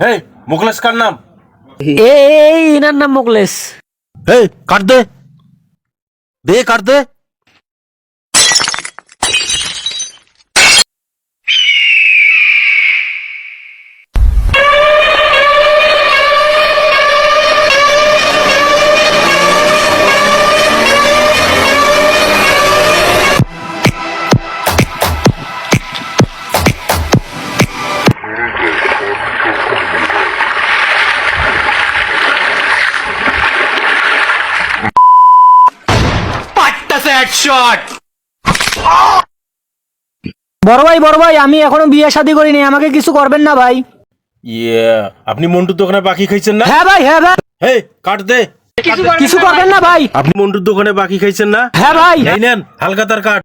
হেই মুখলেস কার নাম? এই এনার নাম মোকলেস। হেই কাট দে, কাট দে। বড় ভাই আমি এখনো বিয়ে শাদী করিনি, আমাকে কিছু করবেন না ভাই। আপনি মন্টুর দোকানে বাকি খাইছেন না? হ্যাঁ ভাই। হেই কাট দে। কিছু করবেন না ভাই। আপনি মন্টুর দোকানে বাকি খাইছেন না? হ্যাঁ ভাই। এই নেন হালকা তার কাট।